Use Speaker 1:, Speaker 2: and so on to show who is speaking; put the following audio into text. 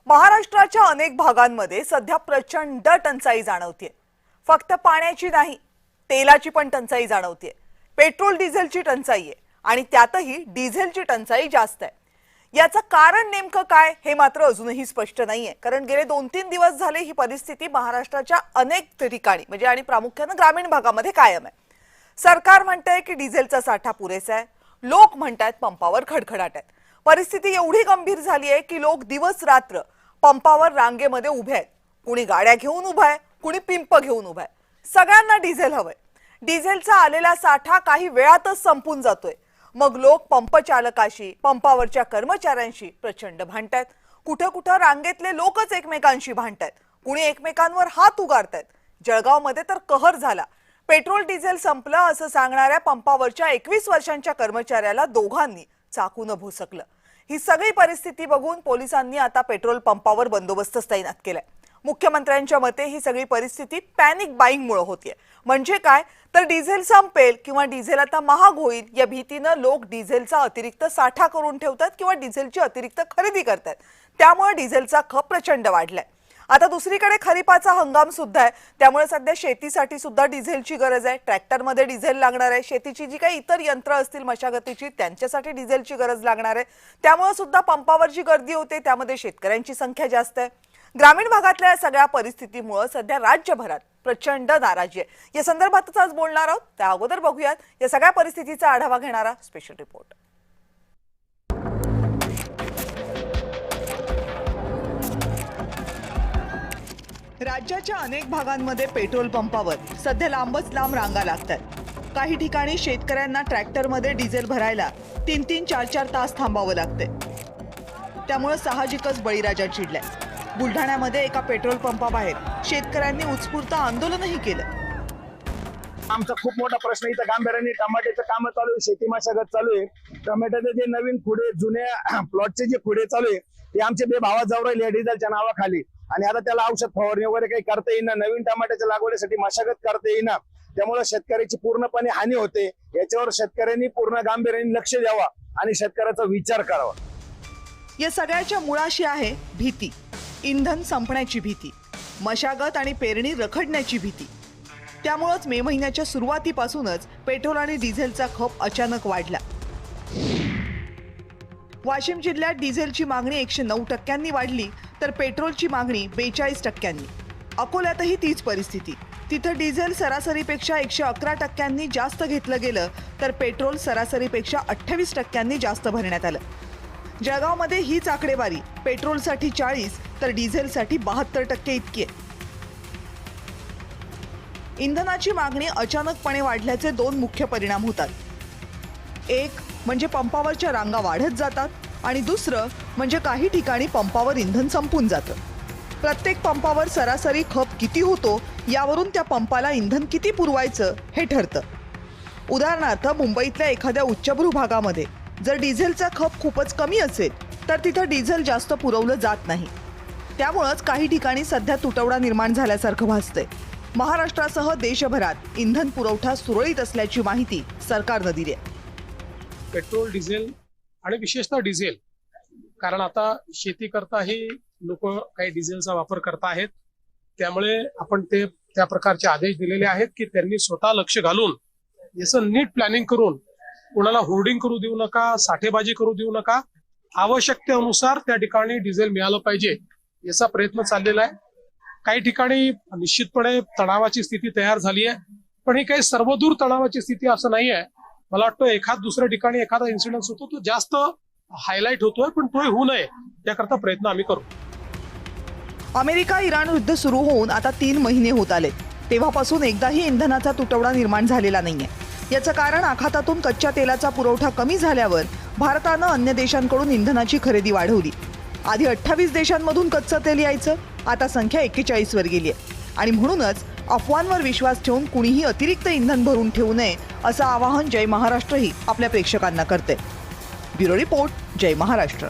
Speaker 1: महाराष्ट्राच्या अनेक भागांमध्ये सध्या प्रचंड टंचाई जाणवते। फक्त पाण्याची नाही, तेलाची पण टंचाई जाणवते। पेट्रोल डिझेलची टंचाई आहे आणि त्यातही डिझेलची टंचाई जास्त आहे। याचं कारण नेमकं काय हे मात्र अजूनही स्पष्ट नाहीये, कारण गेले 2-3 दिवस झाले ही परिस्थिती महाराष्ट्राच्या अनेक ठिकाणी म्हणजे आणि प्रामुख्याने ग्रामीण भागामध्ये कायम आहे। सरकार म्हणतंय की डिझेलचा साठा पुरेसा आहे, लोक म्हणतात पंपावर खडखडाट आहे। परिस्थिती एवढी गंभीर झाली आहे की लोक दिवस रात्र पंपावर रांगेमध्ये उभे आहेत। कुणी गाड्या घेऊन उभा आहे, कुणी पिंप घेऊन उभा आहे। सगळ्यांना डिझेल हवंय। डिझेलचा आलेला साठा काही वेळातच संपून जातोय। मग लोक पंप चालकाशी, पंपावरच्या कर्मचाऱ्यांशी प्रचंड भांडतात। कुठं रांगेतले लोकच एकमेकांशी भांडतात, कुणी एकमेकांवर हात उगारतात। जळगावमध्ये तर कहर झाला। पेट्रोल डिझेल संपलं असं सांगणाऱ्या पंपावरच्या 21 वर्षांच्या कर्मचाऱ्याला दोघांनी चाकून भोसकलं। ही सगळी परिस्थिती बघून पोलिसांनी आता पेट्रोल पंपावर बंदोबस्त तैनात केलाय। मुख्यमंत्र्यांच्या मते ही सगळी परिस्थिती पॅनिक बाईंगमुळे होतीये। म्हणजे काय तर डिझेल संपेल किंवा डिझेल आता महाग होईल या भीतीने लोक डिझेलचा अतिरिक्त साठा करून ठेवतात किंवा डिझेलची अतिरिक्त खरेदी करतात। त्यामुळे डिझेलचा खप प्रचंड वाढलाय। आता दुसरीकडे खरीपाचा हंगाम सुद्धा आहे, त्यामुळे सध्या शेतीसाठी सुद्धा डिझेलची गरज आहे। ट्रॅक्टरमध्ये डिझेल लागणार आहे। शेतीची जी काही इतर यंत्र असतील मशागतीची त्यांच्यासाठी डिझेलची गरज लागणार आहे। त्यामुळे सुद्धा पंपावर जी गर्दी होते त्यामध्ये शेतकऱ्यांची संख्या जास्त आहे। ग्रामीण भागातल्या सगळ्या परिस्थितीमुळे सध्या राज्यभरात प्रचंड नाराजी आहे। या संदर्भातच आज बोलणार आहोत। त्या अगोदर बघूयात या सगळ्या परिस्थितीचा आढावा घेणारा स्पेशल रिपोर्ट। राज्याच्या अनेक भागांमध्ये पेट्रोल पंपावर सध्या लांबच लांब रांगा लागतात। काही ठिकाणी शेतकऱ्यांना ट्रॅक्टरमध्ये डिझेल भरायला 3-3, 4-4 तास थांबावं लागते। त्यामुळे साहजिकच बळीराजा चिडलाय। बुलढाण्यामध्ये एका पेट्रोल पंपाबाहेर शेतकऱ्यांनी उत्स्फूर्त आंदोलनही केलं।
Speaker 2: आमचा खूप मोठा प्रश्न इथं गांभीर्याने टमाट्याचं काम चालू आहे, शेती मशागत चालू आहे। टमाट्याचे जे नवीन खुडे, जुन्या प्लॉटचे जे खुडे चालू आहे ते आमचे बेभावात जाऊ राहिले डिझेलच्या नावाखाली। आणि आता त्याला औषध फवारणी वगैरे काही करता येईना, नवीन टमाट्याच्या लागवडीसाठी मशागत करता येईना। त्यामुळे शेतकऱ्याची पूर्णपणे हानी होते। याच्यावर शेतकऱ्यांनी पूर्ण गांभीर्याने लक्ष द्यावा आणि शेतकऱ्याचा विचार करावा।
Speaker 1: या सगळ्याच्या मुळाशी आहे भीती, इंधन संपण्याची भीती, मशागत आणि पेरणी रखडण्याची भीती। त्यामुळेच मे महिन्याच्या सुरुवातीपासूनच पेट्रोल आणि डिझेलचा खप अचानक वाढला। वाशिम जिल्ह्यात डिझेलची मागणी 109% वाढली तर पेट्रोलची मागणी 42%। अकोल्यातही तीच परिस्थिती। तिथं डिझेल सरासरीपेक्षा 111% जास्त घेतलं गेलं तर पेट्रोल सरासरीपेक्षा 28% जास्त भरण्यात आलं। जळगावमध्ये हीच आकडेवारी पेट्रोलसाठी 40 तर डिझेलसाठी 72% इतकी आहे। इंधनाची मागणी अचानकपणे वाढल्याचे 2 मुख्य परिणाम होतात। एक म्हणजे पंपावरच्या रांगा वाढत जातात आणि दुसरं म्हणजे काही ठिकाणी पंपावर इंधन संपून जातं। प्रत्येक पंपावर सरासरी खप किती होतो यावरून त्या पंपाला इंधन किती पुरवायचं हे ठरतं। उदाहरणार्थ मुंबईतल्या एखाद्या उच्चभ्रू भागामध्ये जर डिझेलचा खप खूपच कमी असेल तर तिथं डिझेल जास्त पुरवलं जात नाही। त्यामुळेच काही ठिकाणी सध्या तुटवडा निर्माण झाल्यासारखं भासतंय। महाराष्ट्रासह देशभरात इंधन पुरवठा सुरळीत असल्याची माहिती सरकारनं दिली आहे।
Speaker 3: पेट्रोल, डिझेल आणि विशेषतः डिझेल, कारण आता शेती करताही लोक काही डिझेलचा वापर करत आहेत। त्यामुळे आपण ते त्या प्रकारचे आदेश दिलेले आहेत की त्यांनी स्वतः लक्ष घालून याचं नीट प्लॅनिंग करून कोणाला होर्डिंग करू देऊ नका, साठेबाजी करू देऊ नका। आवश्यकतेनुसार त्या ठिकाणी डिझेल मिळालं पाहिजे याचा प्रयत्न चाललेला आहे। काही ठिकाणी निश्चितपणे तणावाची स्थिती तयार झाली आहे, पण ही काही सर्वदूर तणावाची स्थिती असं नाही आहे। मला वाटतं एखाद दुसऱ्या ठिकाणी एखादा इन्सिडेंट होतो तो जास्त हायलाइट होतोय, पण तो होऊ नये याकरता प्रयत्न आम्ही करू।
Speaker 1: अमेरिका इराण युद्ध सुरू होऊन आता 3 महिने होत आले, तेव्हापासून एकदाही इंधनाचा तुटवडा निर्माण झालेला नाहीये। याचं कारण आखातातून कच्च्या तेलाचा पुरवठा कमी झाल्यावर भारतानं अन्य देशांकडून इंधनाची खरेदी वाढवली। आधी 28 देशांमधून कच्चं तेल यायचं, आता संख्या 41 वर गेली आहे। आणि म्हणूनच अफवांवर विश्वास ठेवून कुणीही अतिरिक्त इंधन भरून ठेवू नये असं आवाहन जय महाराष्ट्रही आपल्या प्रेक्षकांना करते। ब्युरो रिपोर्ट, जय महाराष्ट्र।